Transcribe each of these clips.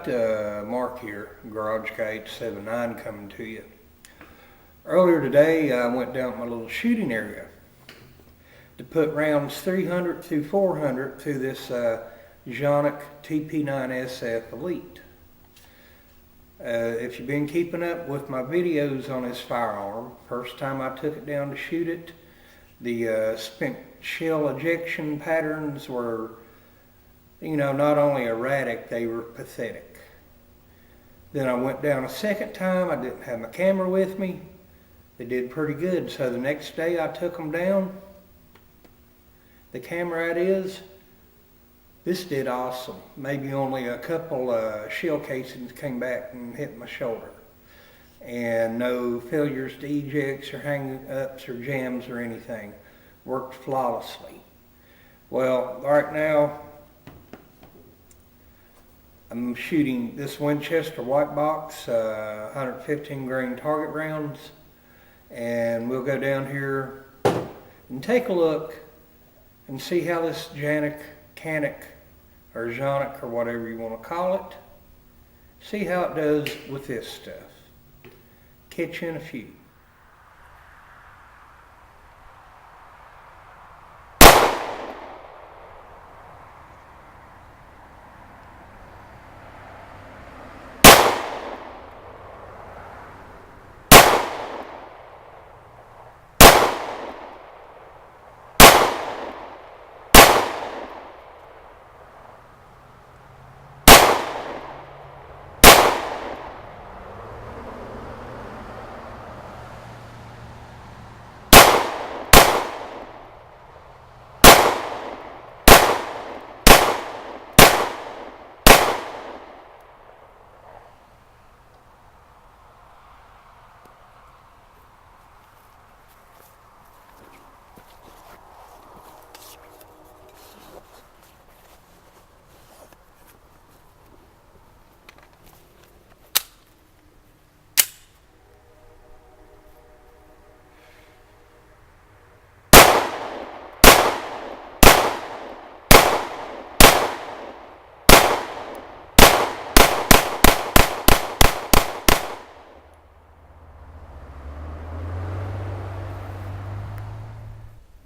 got Mark here, Garage K879 coming to you. Earlier today I went down to my little shooting area to put rounds 300 through 400 through this Canik TP9SF Elite. If you've been keeping up with my videos on this firearm, first time I took it down to shoot it, the spent shell ejection patterns were, not only erratic, they were pathetic. Then I went down a second time. I didn't have my camera with me. They did pretty good. So the next day I took them down. The camera that is, this did awesome. Maybe only a couple shell casings came back and hit my shoulder. And no failures to ejects or hang-ups or jams or anything. Worked flawlessly. Well, right now, I'm shooting this Winchester White Box, 115 grain target rounds, and we'll go down here and take a look and see how this Canik or whatever you want to call it, see how it does with this stuff. Catch you in a few.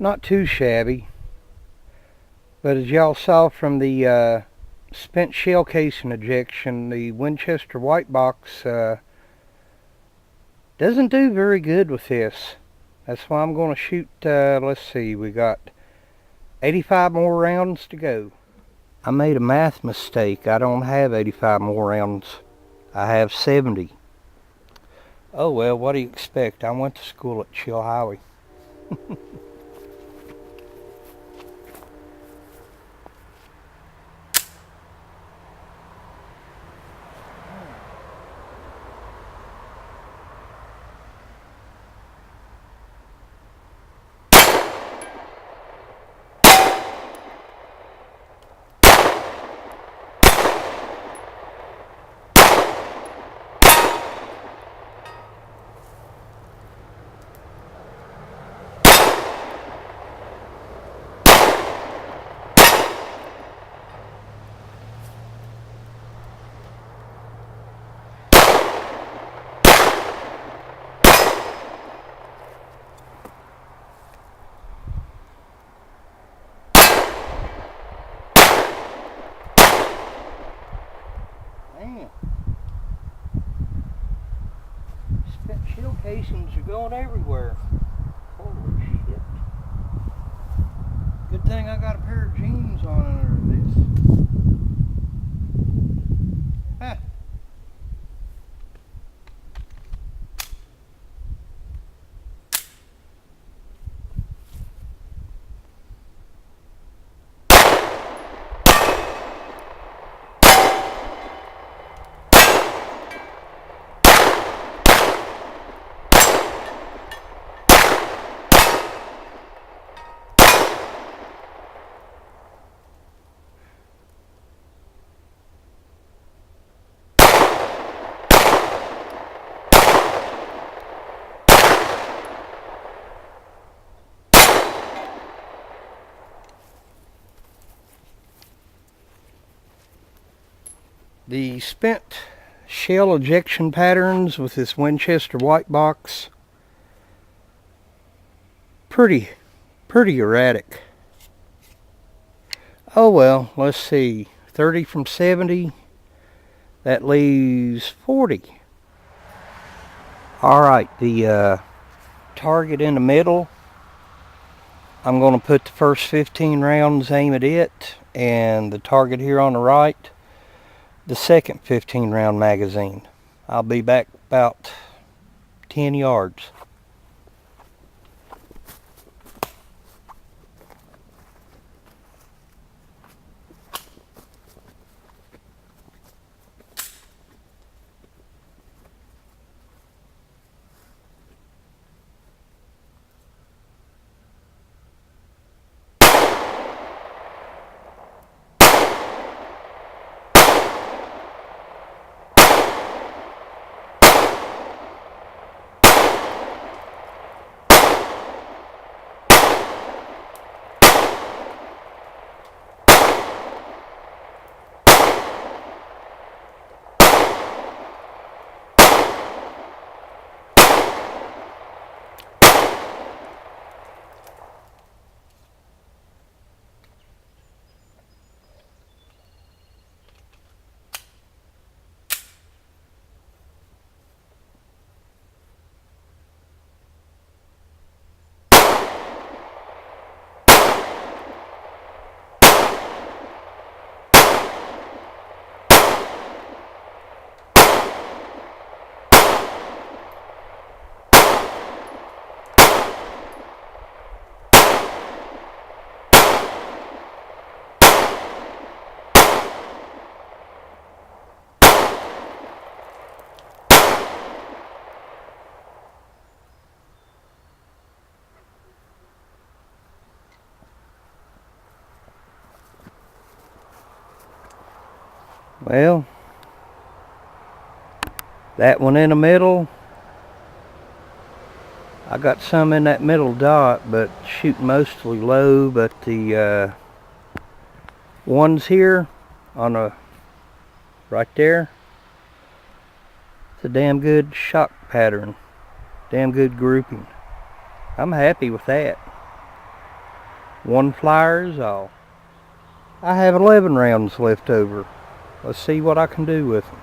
Not too shabby, but as y'all saw from the spent shell casing ejection, the Winchester White Box doesn't do very good with this. That's why I'm going to shoot, let's see, we got 85 more rounds to go. I made a math mistake. I don't have 85 more rounds. I have 70. Oh well, what do you expect? I went to school at Chill Highway. Spent shell casings are going everywhere. Holy shit. Good thing I got a pair of jeans on under this. Huh. The spent shell ejection patterns with this Winchester White Box, pretty erratic. Oh well, let's see, 30 from 70, that leaves 40. Alright, the target in the middle, I'm going to put the first 15 rounds, aim at it, and the target here on the right, the second 15 round magazine. I'll be back about 10 yards. Well, that one in the middle, I got some in that middle dot, but shooting mostly low. But the ones here on the right there, it's a damn good shock pattern, damn good grouping. I'm happy with that. One flyer is all. I have 11 rounds left over. Let's see what I can do with them.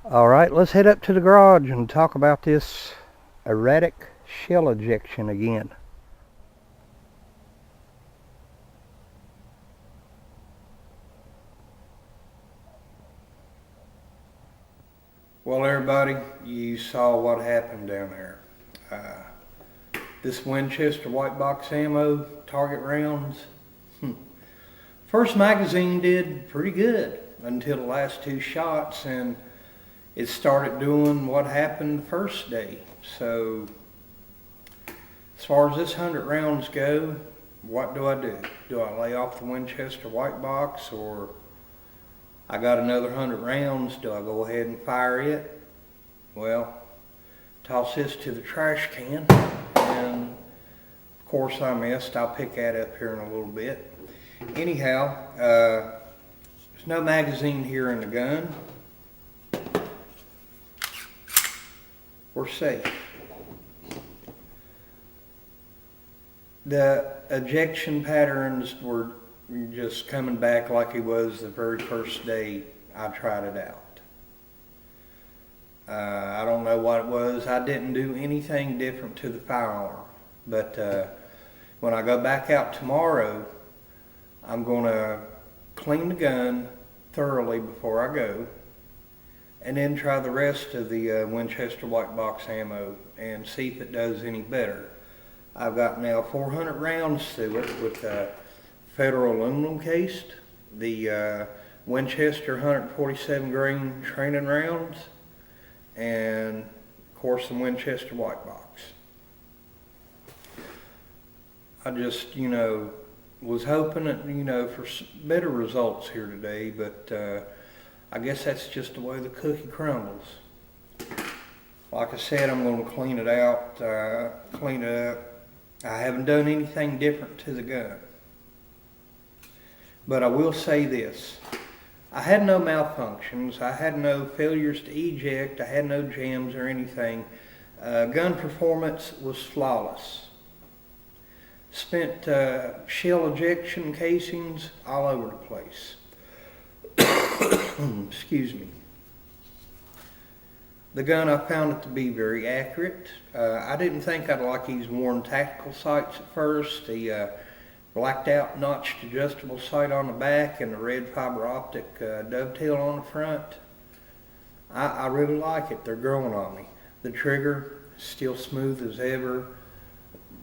Alright, let's head up to the garage and talk about this erratic shell ejection again. Well, everybody, you saw what happened down there. This Winchester White Box ammo, target rounds, first magazine did pretty good until the last two shots, and it started doing what happened the first day. So as far as this 100 rounds go, what do? Do I lay off the Winchester White Box, or I got another 100 rounds, do I go ahead and fire it? Well, toss this to the trash can, and of course I missed. I'll pick that up here in a little bit. Anyhow, there's no magazine here in the gun. We're safe. The ejection patterns were just coming back like it was the very first day I tried it out. I don't know what it was. I didn't do anything different to the firearm. But when I go back out tomorrow, I'm going to clean the gun thoroughly before I go, and then try the rest of the Winchester White Box ammo and see if it does any better. I've got now 400 rounds to it with federal aluminum cased, the Winchester 147 grain training rounds, and of course the Winchester White Box. I just, was hoping that, for better results here today, but I guess that's just the way the cookie crumbles. Like I said, I'm going to clean it out, clean it up. I haven't done anything different to the gun. But I will say this. I had no malfunctions. I had no failures to eject. I had no jams or anything. Gun performance was flawless. Spent shell ejection casings all over the place. Excuse me. The gun, I found it to be very accurate. I didn't think I'd like these worn tactical sights at first. The blacked out notched adjustable sight on the back and the red fiber optic dovetail on the front. I really like it. They're growing on me. The trigger, still smooth as ever.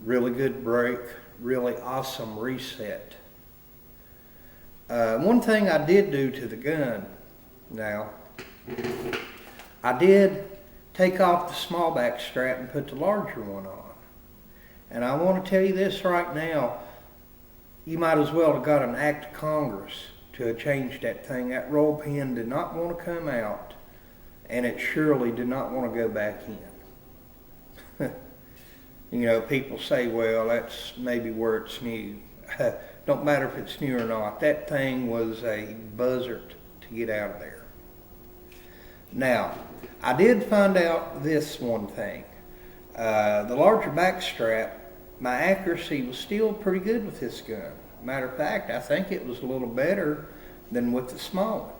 Really good break. Really awesome reset. One thing I did do to the gun now, I did take off the small back strap and put the larger one on. And I want to tell you this right now, you might as well have got an act of Congress to have changed that thing. That roll pin did not want to come out, and it surely did not want to go back in. People say, well, that's maybe where it's new. Don't matter if it's new or not. That thing was a buzzard to get out of there. Now, I did find out this one thing. The larger back strap, my accuracy was still pretty good with this gun. Matter of fact, I think it was a little better than with the small one.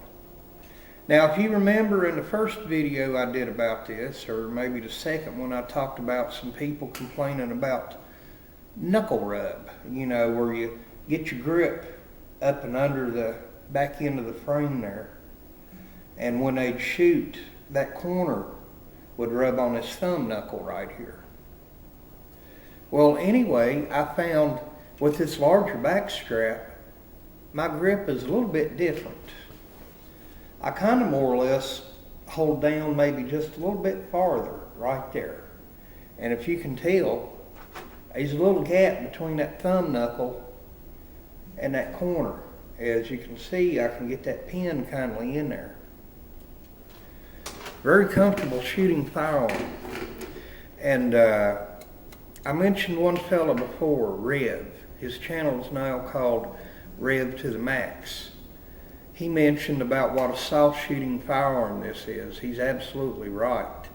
Now, if you remember in the first video I did about this, or maybe the second one, I talked about some people complaining about knuckle rub, where you get your grip up and under the back end of the frame there. And when they'd shoot, that corner would rub on this thumb knuckle right here. Well, anyway, I found with this larger back strap, my grip is a little bit different. I kind of more or less hold down maybe just a little bit farther right there. And if you can tell, there's a little gap between that thumb knuckle and that corner. As you can see, I can get that pin kindly in there. Very comfortable shooting firearm. And I mentioned one fella before, Rev. His channel is now called Rev to the Max. He mentioned about what a soft shooting firearm this is. He's absolutely right.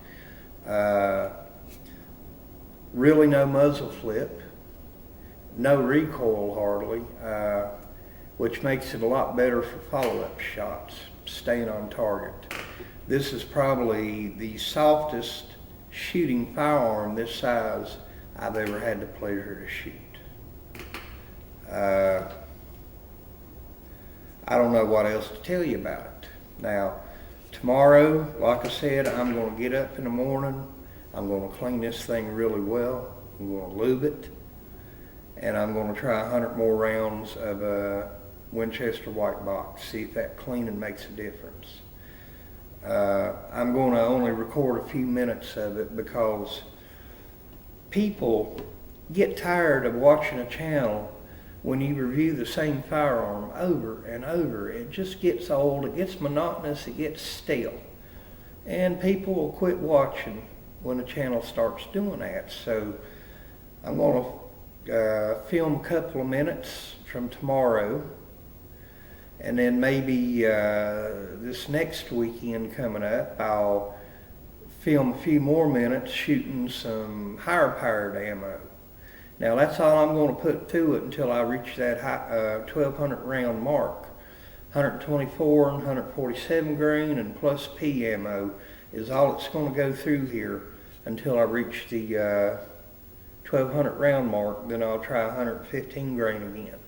Really no muzzle flip, no recoil hardly, which makes it a lot better for follow-up shots, staying on target. This is probably the softest shooting firearm this size I've ever had the pleasure to shoot. I don't know what else to tell you about it. Now, tomorrow, like I said, I'm going to get up in the morning. I'm going to clean this thing really well. I'm going to lube it. And I'm going to try 100 more rounds of Winchester White Box, see if that cleaning makes a difference. I'm going to only record a few minutes of it because people get tired of watching a channel when you review the same firearm over and over. It just gets old, it gets monotonous, it gets stale. And people will quit watching when the channel starts doing that. So I'm going to film a couple of minutes from tomorrow, and then maybe this next weekend coming up, I'll film a few more minutes shooting some higher powered ammo. Now that's all I'm going to put to it until I reach that 1200 round mark. 124 and 147 grain and plus P ammo is all it's going to go through here until I reach the 1200 round mark. Then I'll try 115 grain again.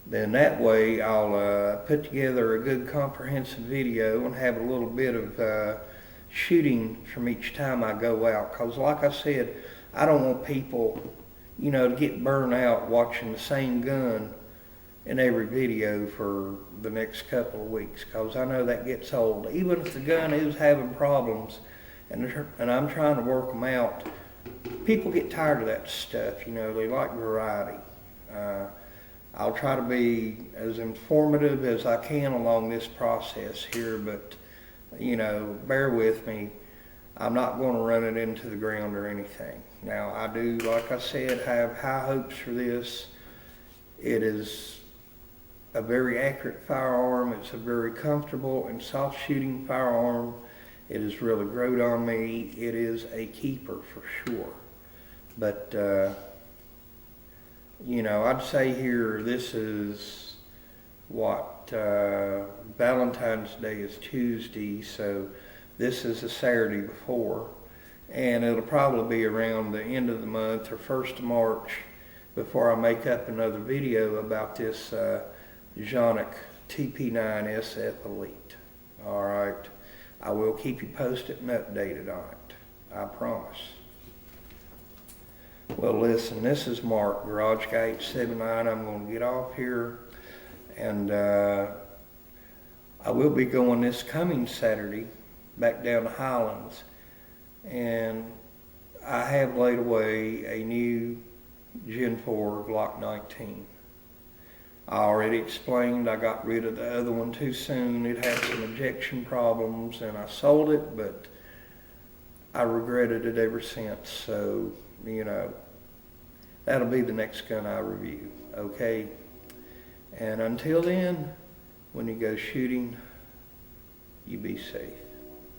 Then that way I'll put together a good comprehensive video and have a little bit of shooting from each time I go out. Because like I said, I don't want people, to get burned out watching the same gun in every video for the next couple of weeks, because I know that gets old. Even if the gun is having problems and I'm trying to work them out, people get tired of that stuff. They like variety. I'll try to be as informative as I can along this process here, but bear with me. I'm not going to run it into the ground or anything. Now, I do, like I said, have high hopes for this. It is a very accurate firearm. It's a very comfortable and soft shooting firearm. It has really growed on me. It is a keeper for sure. But, I'd say here, this is Valentine's Day is Tuesday, so this is a Saturday before, and it'll probably be around the end of the month or 1st of March before I make up another video about this Canik TP9SF Elite. Alright, I will keep you posted and updated on it, I promise. Well, listen, this is Mark, Garage Guy 879. I'm going to get off here, and I will be going this coming Saturday back down to Highlands, and I have laid away a new Gen 4 Glock 19. I already explained I got rid of the other one too soon. It had some ejection problems, and I sold it, but I regretted it ever since. So, that'll be the next gun I review, okay? And until then, when you go shooting, you be safe.